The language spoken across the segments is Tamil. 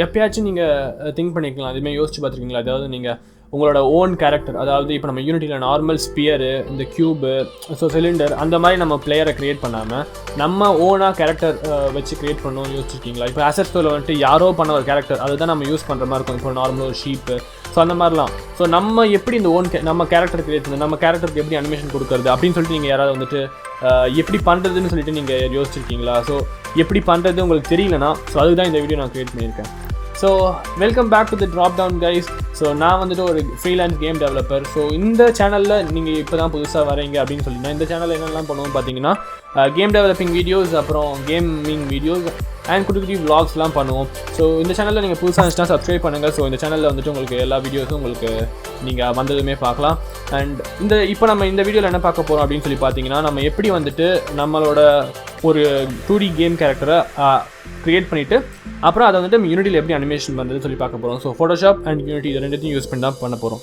எப்பயாச்சும் நீங்கள் திங்க் பண்ணிக்கலாம், அதுமாதிரி யோசிச்சு பார்த்துருக்கீங்களா? அதாவது நீங்கள் உங்களோட ஓன் கேரக்டர், அதாவது இப்போ நம்ம யூனிட்டியில் நார்மல் ஸ்பியரு, இந்த க்யூபு, ஸோ சிலிண்டர், அந்த மாதிரி நம்ம பிளேயரை க்ரியேட் பண்ணாமல் நம்ம ஓனாக கேரக்டர் வச்சு க்ரியேட் பண்ணணும்னு யோசிச்சிருக்கீங்களா? இப்போ அசெட்ஸில் வந்துட்டு யாரோ பண்ண ஒரு கேரக்டர் அதுதான் நம்ம யூஸ் பண்ணுற மாதிரி இருக்கும். இப்போ நார்மல் ஒரு ஷீப்பு, ஸோ அந்த மாதிரிலாம். ஸோ நம்ம எப்படி இந்த நம்ம கேரக்டர் க்ரியேட் பண்ணி நம்ம கேரக்டருக்கு எப்படி அனிமேஷன் கொடுக்குறது அப்படின்னு சொல்லிட்டு நீங்கள் யாராவது வந்துட்டு எப்படி பண்ணுறதுன்னு சொல்லிட்டு நீங்கள் யோசிச்சிருக்கீங்களா? ஸோ எப்படி பண்ணுறது உங்களுக்கு தெரியலனா, ஸோ அதுதான் இந்த வீடியோ நான் க்ரியேட் பண்ணியிருக்கேன். So welcome back to the drop down guys. So நான் வந்துட்டு ஒரு ஃப்ரீலான்ஸ் கேம் டெவலப்பர். ஸோ இந்த சேனலில் நீங்கள் இப்போ தான் புதுசாக வரீங்க அப்படின்னு சொல்லிங்கன்னா, இந்த சேனலில் என்னெல்லாம் பண்ணுவோம் பார்த்தீங்கன்னா, கேம் டெவலப்பிங் வீடியோஸ், அப்புறம் கேமிங் வீடியோஸ் அண்ட் குட்டி குட்டி விளாக்ஸ்லாம் பண்ணுவோம். ஸோ இந்த சேனலில் நீங்கள் புதுசாக இருந்துச்சுன்னா சப்ஸ்கிரைப் பண்ணுங்கள். ஸோ இந்த சேனலில் வந்துட்டு உங்களுக்கு எல்லா வீடியோஸும் உங்களுக்கு நீங்கள் வந்ததுமே பார்க்கலாம். அண்ட் இப்போ நம்ம இந்த வீடியோவில் என்ன பார்க்க போகிறோம் அப்படின்னு சொல்லி பார்த்தீங்கன்னா, நம்ம எப்படி வந்துட்டு நம்மளோட ஒரு 2D கேம் கேரக்டரை க்ரியேட் பண்ணிவிட்டு அப்புறம் அதை வந்துட்டு நம்ம யூனிட்டியில் எப்படி அனிமேஷன் பண்ணுறது சொல்லி பார்க்க போகிறோம். ஸோ ஃபோட்டோஷாப் அண்ட் யூனிட்டி இது ரெண்டுத்தையும் யூஸ் பண்ணி தான் பண்ண போகிறோம்.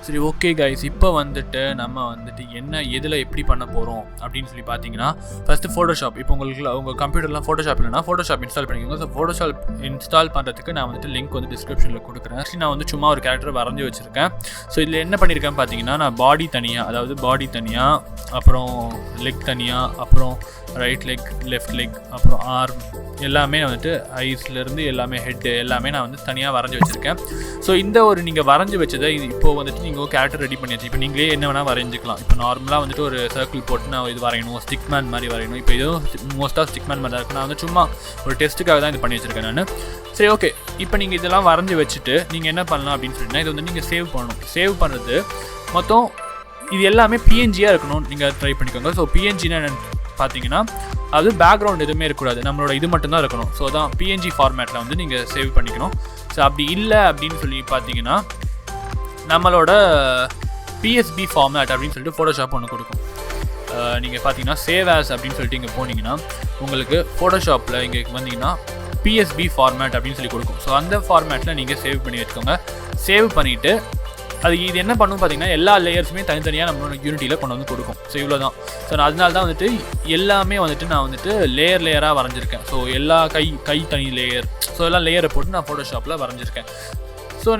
சரி, ஓகே கைஸ், இப்போ வந்துட்டு நம்ம வந்துட்டு என்ன எதில் எப்படி பண்ண போகிறோம் அப்படின்னு சொல்லி பார்த்தீங்கன்னா, ஃபஸ்ட்டு ஃபோட்டோஷாப். இப்போ உங்கள் கம்ப்யூட்டர்லாம் ஃபோட்டோஷாப் இல்லைனா ஃபோட்டோஷாப் இன்ஸ்டால் பண்ணிக்கோங்க. ஸோ ஃபோட்டோஷாப் இன்ஸ்டால் பண்ணுறதுக்கு நான் வந்துட்டு லிங்க் வந்து டிஸ்கிரிப்ஷனில் கொடுக்குறேன். ஆக்சுவலி நான் வந்து சும்மா ஒரு கேரக்டர் வரைஞ்சி வச்சுருக்கேன். ஸோ இதில் என்ன பண்ணியிருக்கேன் பார்த்தீங்கன்னா, நான் பாடி தனியாக, அதாவது பாடி தனியாக, அப்புறம் லெக் தனியாக, அப்புறம் ரைட் லெக், லெஃப்ட் லெக், அப்புறம் ஆர்ம் எல்லாமே வந்துட்டு ஐஸ்லேருந்து எல்லாமே ஹெட்டு எல்லாமே நான் வந்து தனியாக வரைஞ்சி வச்சுருக்கேன். ஸோ இந்த ஒரு நீங்கள் வரைஞ்சி வச்சதை இப்போது வந்துட்டு நீங்கள் கேரக்டர் ரெடி பண்ணியாச்சு. இப்போ நீங்களே என்ன வேணால் வரைஞ்சிக்கலாம். இப்போ நார்மலாக வந்துட்டு ஒரு சர்க்கிள் போட்டு நான் இது வரையணும், ஸ்டிக்மேன் மாதிரி வரையணும். இப்போ இதுவும் மோஸ்ட்டாக ஸ்டிக்மேன் மாதிரி தான் இருக்கும். நான் வந்து சும்மா ஒரு டெஸ்ட்டுக்காக தான் இது பண்ணி வச்சுருக்கேன் நான். சரி, ஓகே, இப்போ நீங்கள் இதெல்லாம் வரைஞ்சி வச்சுட்டு நீங்கள் என்ன பண்ணலாம் அப்படின்னு சொல்லிட்டுனா, இது வந்து நீங்கள் சேவ் பண்ணணும். சேவ் பண்ணுறது மொத்தம் இது எல்லாமே பிஎன்ஜியாக இருக்கணும் நீங்கள் ட்ரை பண்ணிக்கோங்க. ஸோ பிஎன்ஜினா என்னென்னு பார்த்தீங்கன்னா, அது பேக்ரவுண்ட் எதுவுமே இருக்கக்கூடாது, நம்மளோட இது மட்டும்தான் இருக்கணும். ஸோ தான் பிஎன்ஜி ஃபார்மேட்டில் வந்து நீங்கள் சேவ் பண்ணிக்கணும். ஸோ அப்படி இல்லை அப்படின்னு சொல்லி பார்த்தீங்கன்னா, நம்மளோட பிஎஸ்பி ஃபார்மேட் அப்படின்னு சொல்லிட்டு ஃபோட்டோஷாப் ஒன்று கொடுக்கும். நீங்கள் பார்த்தீங்கன்னா சேவ் ஆஸ் அப்படின்னு சொல்லிட்டு இங்கே போனீங்கன்னா உங்களுக்கு ஃபோட்டோஷாப்பில் இங்கே வந்தீங்கன்னா பிஎஸ்பி ஃபார்மேட் அப்படின்னு சொல்லி கொடுக்கும். ஸோ அந்த ஃபார்மேட்டில் நீங்கள் சேவ் பண்ணி வச்சுக்கோங்க. சேவ் பண்ணிவிட்டு அது இது என்ன பண்ணும் பார்த்தீங்கன்னா, எல்லா லேயர்ஸுமே தனித்தனியாக நம்மளோட யூனிட்டியில் கொண்டு வந்து கொடுக்கும். ஸோ இவ்வளோ தான். ஸோ நான் அதனால தான் வந்துட்டு எல்லாமே வந்துட்டு நான் வந்துட்டு லேயராக வரைஞ்சிருக்கேன். ஸோ எல்லா கை தனி லேயர், ஸோ எல்லாம் லேயரை போட்டு நான் ஃபோட்டோஷாப்பில் வரைஞ்சிருக்கேன். ஸோ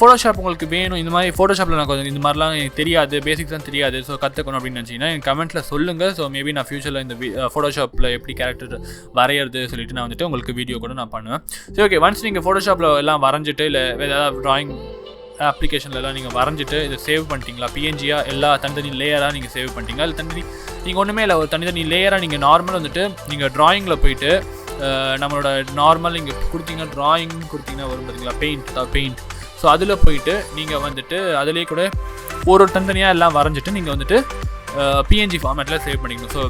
ஃபோட்டோஷாப் உங்களுக்கு வேணும், இந்த மாதிரி ஃபோட்டோஷாப்பில் நான் கொஞ்சம் இந்த மாதிரிலாம் எனக்கு தெரியாது, பேசிக்ஸ் தான் தெரியாது, ஸோ கற்றுக்கணும் அப்படின்னு நினச்சிங்கன்னா எனக்கு கமெண்ட்டில் சொல்லுங்கள். ஸோ மேபி நான் ஃபியூச்சரில் இந்த ஃபோட்டோஷாப்பில் எப்படி கேரக்டர் வரையிறது சொல்லிட்டு நான் வந்துட்டு உங்களுக்கு வீடியோ கூட நான் பண்ணுவேன். சரி, ஓகே, ஒன்ஸ் நீங்கள் ஃபோட்டோஷாப்பில் எல்லாம் வரைஞ்சிட்டு இல்லை ஏதாவது ட்ராயிங் அப்ளிகேஷன்லலாம் நீங்கள் வரைஞ்சிட்டு இதை சேவ் பண்ணிட்டீங்களா, பிஎன்ஜியாக எல்லா தனித்தனி லேயராக நீங்கள் சேவ் பண்ணிட்டீங்க. அது தனி நீங்கள் ஒன்றுமே இல்லை, ஒரு தனித்தனி லேயராக நீங்கள் நார்மல் வந்துட்டு நீங்கள் ட்ராயிங்கில் போயிட்டு நம்மளோட நார்மல் இங்கே கொடுத்தீங்கன்னா ட்ராயிங் கொடுத்தீங்கன்னா வரும் பார்த்தீங்களா, பெயிண்ட். ஸோ அதில் போயிட்டு நீங்கள் வந்துட்டு அதிலே கூட ஒரு தனித்தனியாக எல்லாம் வரைஞ்சிட்டு நீங்கள் வந்துட்டு பிஎன்ஜி ஃபார்மேட்டில் சேவ் பண்ணிக்கணும். ஸோ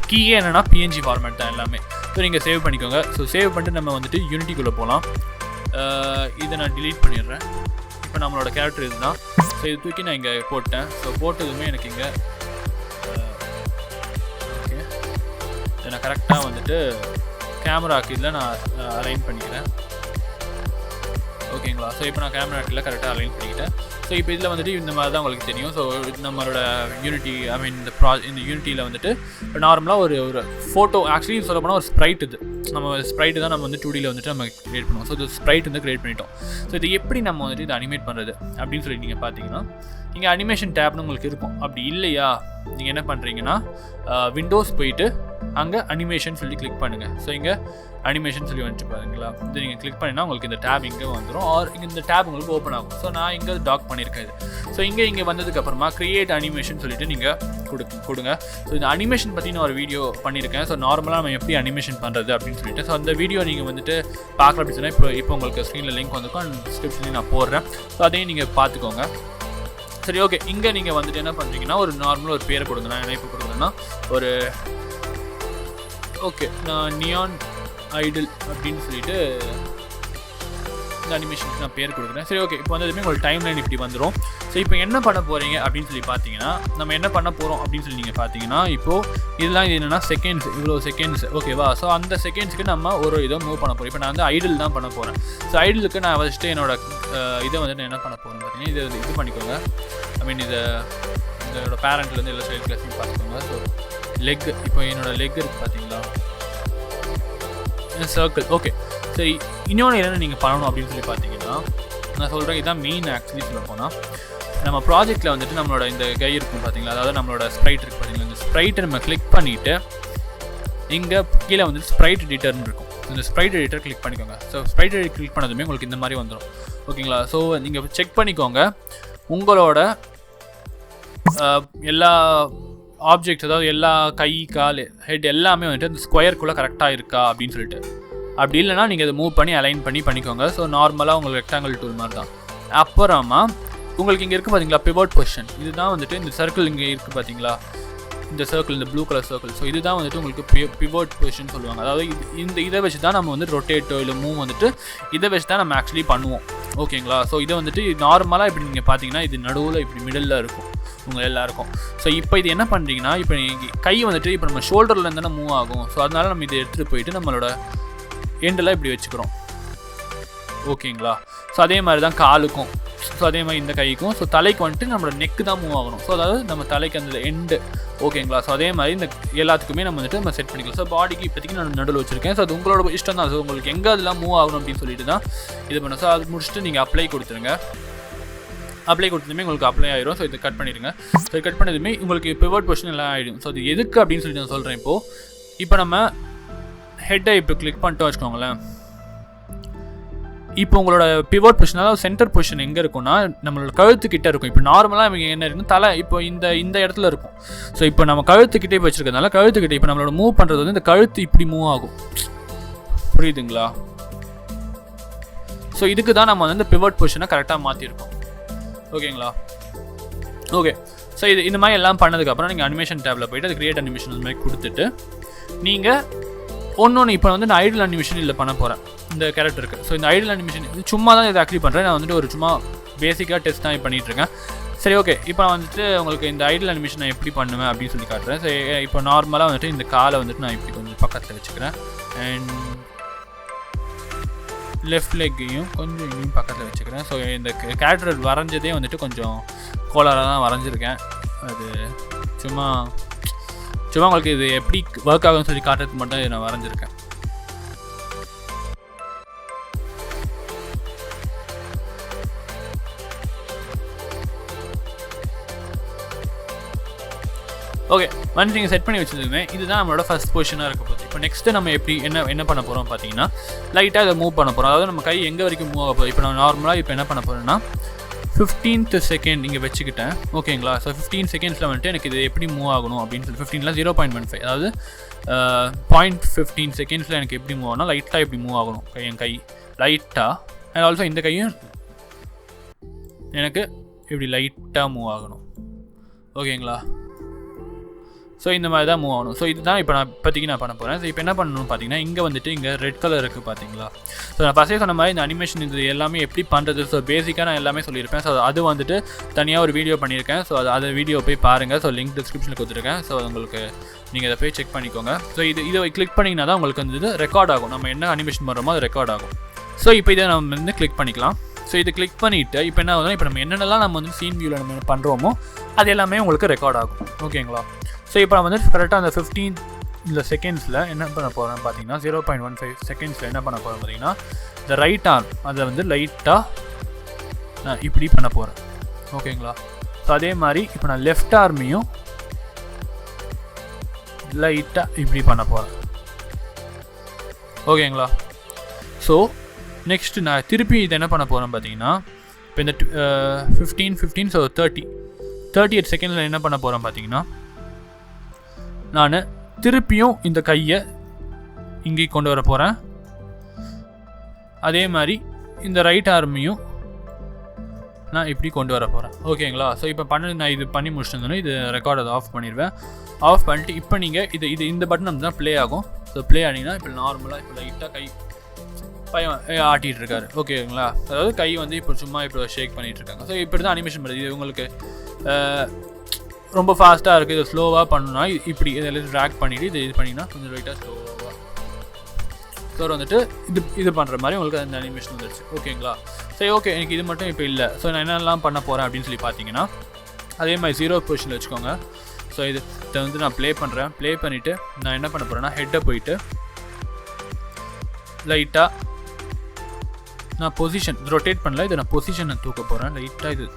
கீயே என்னென்னா பிஎன்ஜி ஃபார்மேட் தான் எல்லாமே. ஸோ நீங்கள் சேவ் பண்ணிக்கோங்க. ஸோ சேவ் பண்ணிட்டு நம்ம வந்துட்டு யூனிட்டிக்குள்ளே போகலாம். இதை நான் டிலீட் பண்ணிடுறேன். இப்போ நம்மளோட கேரக்டர் இதுதான். ஸோ இது தூக்கி நான் இங்கே போட்டேன். ஸோ போட்டதுமே எனக்கு இங்கே ஓகே, இதை நான் கரெக்டாக வந்துட்டு கேமராக்கு இதில் நான் அலைன் பண்ணிக்கிறேன். ஓகேங்களா? ஸோ இப்போ நான் கேமராக்கில் கரெக்டாக அலைன் பண்ணிக்கிட்டேன். ஸோ இப்போ இதில் வந்துட்டு இந்த மாதிரி தான் உங்களுக்கு தெரியும். ஸோ நம்மளோட யூனிட்டி இந்த யூனிட்டியில் வந்துட்டு நார்மலாக ஒரு ஃபோட்டோ, ஆக்சுவலி சொல்ல போனால் ஒரு ஸ்ப்ரைட், இது நம்ம ஸ்ப்ரைட்டு தான் நம்ம வந்து 2Dயில் வந்துட்டு நம்ம க்ரியேட் பண்ணுவோம். ஸோ இது ஸ்ப்ரைட் வந்து க்ரியேட் பண்ணிட்டோம். ஸோ இது எப்படி நம்ம வந்துட்டு இதை அனிமேட் பண்ணுறது அப்படின்னு சொல்லி நீங்கள் பார்த்தீங்கன்னா, இங்கே அனிமேஷன் டேப்னு உங்களுக்கு இருக்கும். அப்படி இல்லையா, நீங்கள் என்ன பண்ணுறீங்கன்னா விண்டோஸ் போயிட்டு அங்கே அனிமேஷன் சொல்லி கிளிக் பண்ணுங்கள். ஸோ இங்கே அனிமேஷன் சொல்லி வந்துட்டு பாருங்களா, இது நீங்கள் கிளிக் பண்ணினா உங்களுக்கு இந்த டேப் இங்கே வந்துடும். ஆர் இங்கே இந்த டேப் உங்களுக்கு ஓப்பன் ஆகும். ஸோ நான் இங்கே டாக் பண்ணியிருக்கேன் இது. ஸோ இங்கே வந்ததுக்கப்புறமா க்ரியேட் அனிமேஷன் சொல்லிட்டு நீங்கள் கொடுங்க. ஸோ இந்த அனிமேஷன் பற்றி நான் ஒரு வீடியோ பண்ணியிருக்கேன். ஸோ நார்மலாக நம்ம எப்படி அனிமேஷன் பண்ணுறது அப்படின்னு சொல்லிட்டு, ஸோ அந்த வீடியோ நீங்கள் வந்துட்டு பார்க்கலாம் அப்படின்னு சொன்னால் இப்போ உங்களுக்கு ஸ்க்ரீனில் லிங்க் வந்திருக்கும், அண்ட் டிஸ்கிரிப்ஷன்லையும் நான் போடுறேன். ஸோ அதையும் நீங்கள் பார்த்துக்கோங்க. சரி, ஓகே, இங்கே நீங்கள் வந்துட்டு என்ன பண்ணுறீங்கன்னா ஒரு நார்மலாக ஒரு பேரை கொடுங்க. நான் என்ன இப்போ கொடுக்குறேன்னா ஒரு ஓகே, நான் நியான் ஐடல் அப்படின்னு சொல்லிட்டு இந்த அனிமேஷனுக்கு நான் பேர் கொடுக்குறேன். சரி, ஓகே, இப்போ வந்ததுமே உங்களுக்கு டைம் லைன் இப்படி வந்துடும். ஸோ இப்போ என்ன பண்ண போகிறீங்க அப்படின்னு சொல்லி பார்த்தீங்கன்னா, நம்ம என்ன பண்ண போகிறோம் அப்படின்னு சொல்லி நீங்கள் பார்த்தீங்கன்னா, இப்போது இதெல்லாம் இது என்னென்னா செகண்ட்ஸ், இவ்வளோ செகண்ட்ஸ், ஓகேவா? ஸோ அந்த செகண்ட்ஸுக்கு நம்ம ஒரு இதை மூவ் பண்ண போகிறோம். இப்போ நான் வந்து ஐடல் தான் பண்ண போகிறேன். ஸோ ஐடலுக்கு நான் ஃபஸ்ட்டு என்னோட இதை வந்து நான் என்ன பண்ண போகிறேன்னு பார்த்தீங்கன்னா, இது பண்ணிக்கோங்க. இதோட பேரண்ட்லேருந்து எல்லா சைல்ட் கிளாஸையும் பார்த்துக்கோங்க. ஸோ லெக், இப்போ என்னோடய லெக் இருக்குது பார்த்தீங்களா, சர்க்கிள். ஓகே, சரி, இன்னொன்று என்ன நீங்கள் பண்ணணும் அப்படின்னு சொல்லி பார்த்தீங்கன்னா, நான் சொல்கிறேன் இதுதான் மெயின் ஆக்சுவலி சொல்ல போனால், நம்ம ப்ராஜெக்ட்டில் வந்துட்டு நம்மளோட இந்த கை இருக்கும் பார்த்தீங்களா, அதாவது நம்மளோட ஸ்ப்ரைட் இருக்குது பார்த்தீங்களா, இந்த ஸ்ப்ரைட்டை நம்ம கிளிக் பண்ணிவிட்டு இங்கே கீழே வந்துட்டு ஸ்ப்ரைட் எடிட்டர்னு இருக்கும். இந்த ஸ்ப்ரைட் எடிட்டர் கிளிக் பண்ணிக்கோங்க. ஸோ ஸ்ப்ரைட் எடிட்டர் கிளிக் பண்ணதுமே உங்களுக்கு இந்த மாதிரி வந்துடும். ஓகேங்களா? ஸோ நீங்கள் செக் பண்ணிக்கோங்க உங்களோட எல்லா ஆப்ஜெக்ட்ஸ், அதாவது எல்லா கை கால் ஹெட் எல்லாமே வந்துட்டு அந்த ஸ்கொயருக்குள்ளே கரெக்டாக இருக்கா அப்படின்னு சொல்லிட்டு. அப்படி இல்லைனா நீங்கள் அதை மூவ் பண்ணி அலைன் பண்ணிக்கோங்க. ஸோ நார்மலாக உங்களுக்கு ரெக்டாங்கிள் டூல் மாதிரி தான். அப்புறமா உங்களுக்கு இங்கே இருக்குது பார்த்தீங்களா பிவோட் பொசிஷன், இதுதான் வந்துட்டு இந்த சர்க்கிள் இங்கே இருக்குது பார்த்தீங்களா, இந்த சர்க்கிள், இந்த ப்ளூ கலர் சர்க்கிள். ஸோ இதுதான் வந்துட்டு உங்களுக்கு பிவோட் பொசிஷன் சொல்லுவாங்க. அதாவது இதை வச்சு தான் நம்ம வந்து ரொட்டேட்டோ இல்லை மூவ் வந்துட்டு இதை வச்சு தான் நம்ம ஆக்சுவலி பண்ணுவோம். ஓகேங்களா? ஸோ இதை வந்துட்டு நார்மலாக இப்படி நீங்கள் பார்த்தீங்கன்னா இது நடுவில் இப்படி மிடில் இருக்கும் உங்கள் எல்லாருக்கும். ஸோ இப்போ இது என்ன பண்ணுறீங்கன்னா, இப்போ கை வந்துட்டு இப்போ நம்ம ஷோல்டரில் இருந்தால் மூவ் ஆகும். ஸோ அதனால நம்ம இதை எடுத்துகிட்டு போயிட்டு நம்மளோட எண்டெல்லாம் இப்படி வச்சுக்கிறோம். ஓகேங்களா? ஸோ அதே மாதிரி தான் காலுக்கும், ஸோ அதே மாதிரி இந்த கைக்கும். ஸோ தலைக்கு வந்துட்டு நம்மளோட நெக்கு தான் மூவ் ஆகணும். ஸோ அதாவது நம்ம தலைக்கு அந்த எண்டு. ஓகேங்களா? ஸோ அதே மாதிரி இந்த எல்லாத்துக்குமே நம்ம வந்துட்டு நம்ம செட் பண்ணிக்கலாம். ஸோ பாடிக்கு இப்போதைக்கு நான் நடுவில் வச்சுருக்கேன். ஸோ அது உங்களோட இஷ்டம் தான். ஸோ உங்களுக்கு எங்கே அதெல்லாம் மூவ் ஆகணும் அப்படின்னு சொல்லிட்டு தான் இது பண்ணணும். ஸோ அது முடிச்சுட்டு நீங்கள் அப்ளை கொடுத்துருங்க. அப்ளை கொடுத்ததுமே உங்களுக்கு அப்ளை ஆயிரும். ஸோ இது கட் பண்ணிடுங்க. ஸோ கட் பண்ணதுமே உங்களுக்கு பிவோட் பொசிஷன் எல்லாம் ஆகிடும். ஸோ அது எதுக்கு அப்படின்னு சொல்லி நான் சொல்கிறேன். இப்போ நம்ம ஹெட்டை இப்போ கிளிக் பண்ணிட்டு வச்சுக்கோங்களேன். இப்போ உங்களோட பிவோட் பொசிஷன், அதாவது சென்டர் பொசிஷன் எங்கே இருக்கும்னா நம்மளோட கழுத்துக்கிட்ட இருக்கும். இப்போ நார்மலாக இவங்க என்ன இருக்குன்னு தலை இப்போ இந்த இடத்துல இருக்கும். ஸோ இப்போ நம்ம கழுத்துக்கிட்டே வச்சுருக்கனால கழுத்துக்கிட்டே இப்போ நம்மளோட மூவ் பண்ணுறது வந்து இந்த கழுத்து இப்படி மூவ் ஆகும். புரியுதுங்களா? ஸோ இதுக்கு தான் நம்ம வந்து இந்த பிவோட் பொசிஷனை கரெக்டாக மாற்றிருக்கோம். ஓகேங்களா? ஓகே. ஸோ இந்த மாதிரி எல்லாம் பண்ணதுக்கப்புறம் நீங்கள் அனிமேஷன் டேபில் போய்ட்டு அது கிரியேட் அனிமேஷன் அந்த மாதிரி கொடுத்துட்டு நீங்கள் ஒன்று இப்போ வந்து நான் ஐடல் அனிமேஷன் இதில் பண்ண போகிறேன் இந்த கேரக்டருக்கு. ஸோ இந்த ஐடல் அனிமேஷன் சும்மா தான் இதை ஆக்டிவ் பண்ணுறேன். நான் வந்துட்டு ஒரு சும்மா பேசிக்காக டெஸ்ட் தான் பண்ணிகிட்ருக்கேன். சரி, ஓகே. இப்போ நான் வந்துட்டு உங்களுக்கு இந்த ஐடல் அனிமேஷன் நான் எப்படி பண்ணுவேன் அப்படின்னு சொல்லி காட்டுறேன். ஸோ இப்போ நார்மலாக வந்துட்டு இந்த காலை வந்துட்டு நான் இப்படி கொஞ்சம் பக்கத்தில் வச்சுக்கிறேன். அண்ட் லெஃப்ட் லெக்கையும் கொஞ்சம் இன்னும் பக்கத்தில் வச்சுக்கிறேன். ஸோ இந்த கேரக்டர் வரைஞ்சதே வந்துட்டு கொஞ்சம் கோளாராக தான் வரைஞ்சிருக்கேன். அது சும்மா உங்களுக்கு இது எப்படி ஒர்க் ஆகும்னு சொல்லி காட்டுறதுக்கு மட்டும் இதை நான் வரைஞ்சிருக்கேன். ஓகே, வந்து நீங்கள் செட் பண்ணி வச்சுருந்தீங்க. இதுதான் நம்மளோட ஃபஸ்ட் பொசிஷனாக இருக்க போகுது. இப்போ நெக்ஸ்ட்டு நம்ம எப்படி என்ன பண்ண போகிறோம் பார்த்தீங்கன்னா, லைட்டாக இதை மூவ் பண்ண போகிறோம். அதாவது நம்ம கை எங்கே வரைக்கும் மூவ் ஆக போகுது. இப்போ நான் நார்மலாக இப்போ என்ன பண்ண போகிறேன்னா 15th செகண்ட் இங்கே வச்சுக்கிட்டேன். ஓகேங்களா? ஸோ 15 செகண்ட்ஸில் வந்துட்டு எனக்கு இது எப்படி மூவ் ஆகணும் அப்படின்னு சொல்லி 15ல் 0.15, அதாவது 0.15 செகண்ட்ஸில் எனக்கு எப்படி மூவ் ஆகணும், லைட்டாக எப்படி மூவ் ஆகணும் என் கை லைட்டாக. அண்ட் ஆல்சோ இந்த கையும் எனக்கு இப்படி லைட்டாக மூவ் ஆகணும். ஓகேங்களா? ஸோ இந்த மாதிரி தான் மூவ் ஆகணும். ஸோ இதுதான் இப்போ நான் இப்போதைக்கு நான் பண்ண போகிறேன். ஸோ இப்போ என்ன பண்ணணும்னு பார்த்தீங்கன்னா, இங்கே வந்துட்டு இங்கே ரெட் கலர் இருக்குது பார்த்தீங்களா? ஸோ நான் ஃபஸ்ட்டே சொன்ன மாதிரி இந்த அனிமேஷன் இது எல்லாமே எப்படி பண்ணுறது, ஸோ பேசிக்காக நான் எல்லாமே சொல்லியிருப்பேன். ஸோ அது வந்துட்டு தனியாக ஒரு வீடியோ பண்ணியிருக்கேன். ஸோ அதை வீடியோ போய் பாருங்கள். ஸோ லிங்க் டிஸ்கிரிப்ஷனில் கொடுத்துருக்கேன். ஸோ உங்களுக்கு நீங்கள் அதை போய் செக் பண்ணிக்கோங்க. ஸோ இதை கிளிக் பண்ணிங்கன்னா தான் உங்களுக்கு வந்து ரெக்கார்ட் ஆகும். நம்ம என்ன அனிமேஷன் பண்ணுறோமோ அது ரெக்கார்ட் ஆகும். ஸோ இப்போ இதை நம்ம வந்து கிளிக் பண்ணிக்கலாம். ஸோ இது கிளிக் பண்ணிவிட்டு இப்போ என்ன ஆகுதுன்னா, இப்போ நம்ம என்னென்னலாம் நம்ம வந்து சீன் வியூவில் நம்ம பண்ணுறோமோ அது எல்லாமே உங்களுக்கு ரெக்கார்ட் ஆகும். ஓகேங்களா? ஸோ இப்போ நான் வந்து கரெக்டாக அந்த 15 செகண்ட்ஸில் என்ன பண்ண போகிறேன் பார்த்தீங்கன்னா, 0.15 செகண்ட்ஸில் என்ன பண்ண போகிறேன் பார்த்தீங்கன்னா, இந்த ரைட் ஆர்ம் அதை வந்து லைட்டாக நான் இப்படி பண்ண போகிறேன். ஓகேங்களா? ஸோ அதே மாதிரி இப்போ நான் லெஃப்ட் ஆர்மையும் லைட்டாக இப்படி பண்ண போகிறேன். ஓகேங்களா? ஸோ நெக்ஸ்ட்டு நான் திருப்பி இது என்ன பண்ண போகிறேன் பார்த்தீங்கன்னா, இப்போ இந்த 15 ஸோ 38 செகண்ட்ஸில் என்ன பண்ண போகிறேன் பார்த்தீங்கன்னா, நான் திருப்பியும் இந்த கையை இங்கே கொண்டு வர போகிறேன். அதே மாதிரி இந்த ரைட் ஆர்மையும் நான் இப்படி கொண்டு வர போகிறேன். ஓகேங்களா? ஸோ இப்போ நான் இது பண்ணி முடிச்சிருந்தோன்னே இது ரெக்கார்ட் அதை ஆஃப் பண்ணிடுவேன். ஆஃப் பண்ணிட்டு இப்போ நீங்கள் இந்த பட்டன் நம்ம தான் ப்ளே ஆகும். ஸோ ப்ளே ஆனிங்கன்னா இப்போ நார்மலாக இப்போ லைட்டாக கை பையன் ஆட்டிகிட்டு இருக்காரு. ஓகேங்களா? அதாவது கை வந்து இப்போ சும்மா இப்போ ஷேக் பண்ணிகிட்டு இருக்காங்க. ஸோ இப்படி தான் அனிமேஷன் பண்ணுறது. இது உங்களுக்கு ரொம்ப ஃபாஸ்ட்டாக இருக்குது. இதை ஸ்லோவாக பண்ணணும்னா இப்படி இதெல்லாம் ட்ராக் பண்ணிவிட்டு இது பண்ணிங்கன்னா கொஞ்சம் லைட்டாக ஸ்லோவாக ஸோ வந்துட்டு இது பண்ணுற மாதிரி உங்களுக்கு அந்த அனிமேஷன் வந்துடுச்சு. ஓகேங்களா? சரி, ஓகே. எனக்கு இது மட்டும் இப்போ இல்லை. ஸோ நான் என்னெல்லாம் பண்ண போகிறேன் அப்படின்னு சொல்லி பார்த்தீங்கன்னா, அதே மாதிரி 0 பொசிஷனில் வச்சுக்கோங்க. ஸோ இதை வந்து நான் ப்ளே பண்ணுறேன். ப்ளே பண்ணிவிட்டு நான் என்ன பண்ண போகிறேன்னா, ஹெட்டை போயிட்டு லைட்டாக நான் பொசிஷன் ரொட்டேட் பண்ணல, இதை நான் பொசிஷனை தூக்க போகிறேன் லைட்டாக. இது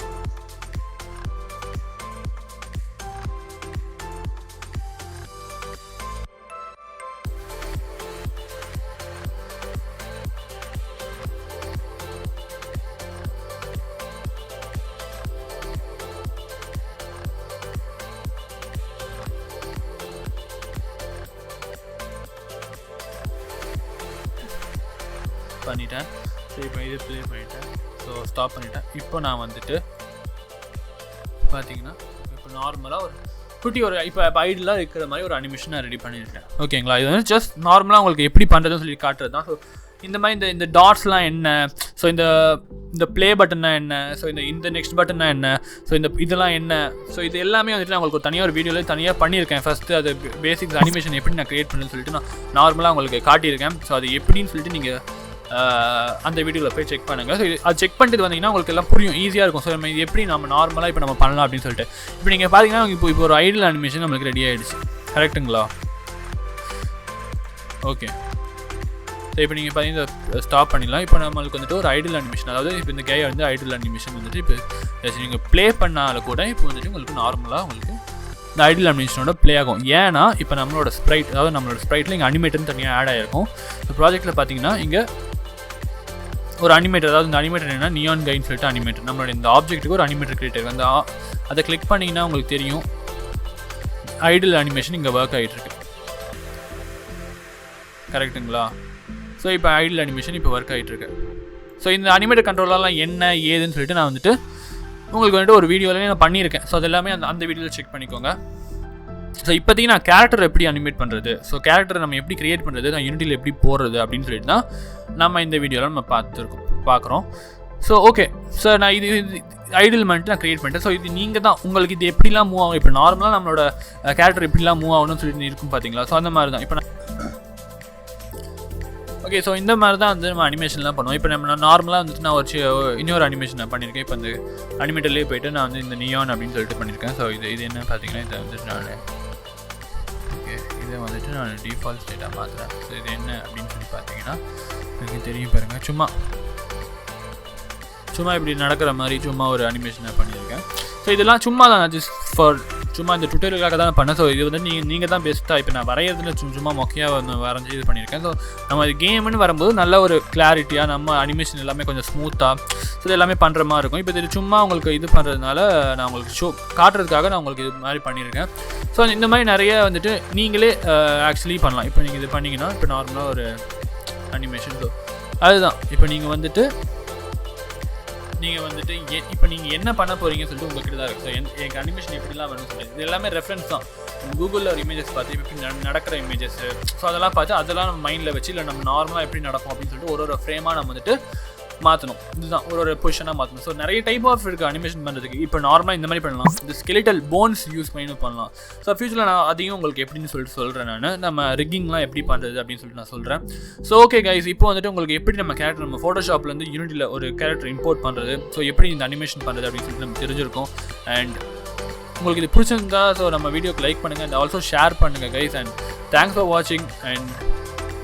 பண்ணிட்டேன். ஸோ இப்போ இது ப்ளே பண்ணிட்டேன். ஸோ ஸ்டாப் பண்ணிட்டேன். இப்போ நான் வந்துட்டு பார்த்தீங்கன்னா இப்போ நார்மலாக ஒரு குட்டி ஒரு இப்போ ஐடியலாக இருக்கிற மாதிரி ஒரு அனிமேஷன் நான் ரெடி பண்ணியிருக்கேன். ஓகேங்களா? இது வந்து ஜஸ்ட் நார்மலாக உங்களுக்கு எப்படி பண்ணுறதுன்னு சொல்லி காட்டுறது தான். ஸோ இந்த மாதிரி இந்த டாட்ஸ்லாம் என்ன, ஸோ இந்த ப்ளே பட்டன்னா என்ன, ஸோ இந்த நெக்ஸ்ட் பட்டன்னா என்ன, ஸோ இதெல்லாம் என்ன, ஸோ இது எல்லாமே வந்துட்டு நான் உங்களுக்கு தனியாக ஒரு வீடியோவில் தனியாக பண்ணியிருக்கேன். ஃபஸ்ட்டு அது பேசிக்ஸ் அனிமேஷன் எப்படி நான் க்ரியேட் பண்ணுன்னு சொல்லிட்டு நான் நார்மலாக உங்களுக்கு காட்டியிருக்கேன். ஸோ அது எப்படின்னு சொல்லிட்டு நீங்கள் அந்த வீடியோவில் போய் செக் பண்ணுங்கள். ஸோ அது செக் பண்ணிட்டு வந்தீங்கன்னா உங்களுக்கு எல்லாம் புரியும், ஈஸியாக இருக்கும். ஸோ நம்ம இது எப்படி நம்ம நார்மலாக இப்போ நம்ம பண்ணலாம் அப்படின்னு சொல்லிட்டு இப்போ நீங்கள் பார்த்தீங்கன்னா இப்போ ஒரு ஐடியல் அனிமேஷன் நம்மளுக்கு ரெடி ஆகிடுச்சு. கரெக்டுங்களா? ஓகே. ஸோ இப்போ நீங்கள் பார்த்தீங்கன்னா ஸ்டாப் பண்ணிடலாம். இப்போ நம்மளுக்கு வந்துட்டு ஒரு ஐடியல் அனிமேஷன், அதாவது இப்போ இந்த கேயை வந்து ஐடியல் அனிமேஷன் வந்துட்டு இப்போ நீங்கள் ப்ளே பண்ணாலும் கூட இப்போ வந்துட்டு உங்களுக்கு நார்மலாக உங்களுக்கு இந்த ஐடியல் அனிமேஷனோட ப்ளே ஆகும். ஏன்னா இப்போ நம்மளோட ஸ்ப்ரைட், அதாவது நம்மளோட ஸ்ப்ரைட்டில் இங்கே அனிமேட்டர்னு தனியாக ஆட் ஆகிருக்கும். இந்த ப்ராஜெக்ட்டில் பார்த்தீங்கன்னா இங்கே ஒரு அனிமேட்டர், அதாவது இந்த அனிமேட்டர் என்ன நியான் கைன்னு சொல்லிட்டு அனிமேட்டர், நம்மளோட இந்த ஆப்ஜெக்ட்டுக்கு ஒரு அனிமேட்டர் கிரியேட் ஆகும். அதை கிளிக் பண்ணிங்கன்னா உங்களுக்கு தெரியும் ஐடியல் அனிமேஷன் இங்கே ஒர்க் ஆகிட்டுருக்கு. கரெக்டுங்களா? ஸோ இப்போ ஐடியல் அனிமேஷன் இப்போ ஒர்க் ஆகிட்டுருக்கு. ஸோ இந்த அனிமேட்டர் கண்ட்ரோலெலாம் என்ன ஏதுன்னு சொல்லிட்டு நான் வந்துட்டு உங்களுக்கு வந்துட்டு ஒரு வீடியோவிலே நான் பண்ணியிருக்கேன். ஸோ அது எல்லாமே அந்த வீடியோவில் செக் பண்ணிக்கோங்க. ஸோ இப்போதைக்கு நான் கேரக்டர் எப்படி அனிமேட் பண்ணுறது, ஸோ கேரக்டரை நம்ம எப்படி க்ரியேட் பண்ணுறது, நான் யூனிட்டியில் எப்படி போடுறது அப்படின்னு சொல்லிட்டு தான் நம்ம இந்த வீடியோவில் நம்ம பார்க்குறோம். ஸோ ஓகே சார், நான் இது ஐடியல் பண்ணிட்டு நான் க்ரியேட் பண்ணிட்டேன். ஸோ இது நீங்கள் தான் உங்களுக்கு இது எப்படிலாம் மூவ் ஆகும், இப்போ நார்மலாக நம்மளோட கேரக்டர் எப்படிலாம் மூவ் ஆகணும்னு சொல்லிட்டு இருக்கும் பார்த்தீங்களா? ஸோ அந்த மாதிரி தான் இப்போ நான் ஓகே. ஸோ இந்த மாதிரி தான் வந்து நம்ம அனிமேஷன்லாம் பண்ணுவோம். இப்போ நம்ம நார்மலாக வந்துட்டு நான் இன்னொரு அனிமேஷன் நான் பண்ணியிருக்கேன். இப்போ அந்த அனிமேட்டர்லேயே போய்ட்டு நான் வந்து இந்த நியான் அப்படின்னு சொல்லிட்டு பண்ணியிருக்கேன். ஸோ இது என்ன பார்த்தீங்கன்னா இதை வந்துட்டு நான் ஓகே இதை வந்துட்டு நான் டிஃபால்ட் ஸ்டேட்டாக மாற்றுறேன். ஸோ இது என்ன அப்படின்னு சொல்லி பார்த்தீங்கன்னா எனக்கு தெரியும் பாருங்கள், சும்மா இப்படி நடக்கிற மாதிரி சும்மா ஒரு அனிமேஷனை பண்ணியிருக்கேன். ஸோ இதெல்லாம் சும்மா தான், ஜஸ்ட் ஃபார் சும்மா இந்த டுட்டோரியலுக்காக தான் பண்ணேன். ஸோ இது வந்து நீங்கள் தான் பெஸ்ட்டாக இப்போ நான் வரையிறதுல சும்மா மொக்கையாக வந்து வரைஞ்சி இது பண்ணியிருக்கேன். ஸோ நம்ம இது கேம்னு வரும்போது நல்ல ஒரு கிளாரிட்டியாக நம்ம அனிமேஷன் எல்லாமே கொஞ்சம் ஸ்மூத்தாக ஸோ இது எல்லாமே பண்ணுற மாதிரி இருக்கும். இப்போ இது சும்மா உங்களுக்கு இது பண்ணுறதுனால நான் உங்களுக்கு காட்டுறதுக்காக நான் உங்களுக்கு இது மாதிரி பண்ணியிருக்கேன். ஸோ இந்த மாதிரி நிறைய வந்துட்டு நீங்களே ஆக்சுவலி பண்ணலாம். இப்போ நீங்கள் இது பண்ணிங்கன்னா இப்போ நார்மலாக ஒரு அனிமேஷன், ஸோ அதுதான் இப்போ நீங்கள் வந்துட்டு இப்போ நீங்கள் என்ன பண்ண போகிறீங்கன்னு சொல்லிட்டு உங்கள்கிட்ட தான் இருக்குது. ஸோ எனக்கு அனிமேஷன் எப்படிலாம் வேணும்னு சொல்லிட்டு இது எல்லாமே ரெஃபரன்ஸ் தான். கூகுளில் ஒரு இமேஜஸ் பார்த்து எப்படி நடக்கிற இமேஜஸ், ஸோ அதெல்லாம் பார்த்து அதெல்லாம் நம்ம மைண்டில் வச்சு இல்லை நம்ம நார்மலாக எப்படி நடக்கும் அப்படின்னு சொல்லிட்டு ஒரு ஃப்ரேமாக நம்ம வந்துட்டு மாற்றணும். இதுதான் ஒரு பொசிஷனாக மாற்றணும். ஸோ நிறைய டைப் ஆஃப் இருக்குது அனிமேஷன் பண்ணுறதுக்கு. இப்போ நார்மலாக இந்த மாதிரி பண்ணலாம், இந்த ஸ்கெலிட்டல் போன்ஸ் யூஸ் பண்ணி பண்ணலாம். ஸோ ஃபியூச்சரில் நான் அதையும் உங்களுக்கு எப்படின்னு சொல்லிட்டு சொல்கிறேன். நம்ம ரிக்கிங்லாம் எப்படி பண்ணுறது அப்படின்னு சொல்லிட்டு நான் சொல்கிறேன். ஸோ ஓகே கைஸ், இப்போ வந்துட்டு உங்களுக்கு எப்படி நம்ம கேரக்டர் நம்ம ஃபோட்டோஷாப்லேருந்து யூனிட்டியில் ஒரு கேரக்டர் இம்போர்ட் பண்ணுறது, ஸோ எப்படி இந்த அனிமேஷன் பண்ணுறது அப்படின்னு சொல்லிட்டு நம்ம தெரிஞ்சிருக்கோம். அண்ட் உங்களுக்கு இது பிடிச்சிருந்தா ஸோ நம்ம வீடியோக்கு லைக் பண்ணுங்கள் அண்ட் ஆல்சோ ஷேர் பண்ணுங்கள் கைஸ். அண்ட் தேங்க்ஸ் ஃபார் வாட்சிங் அண்ட்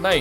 பை.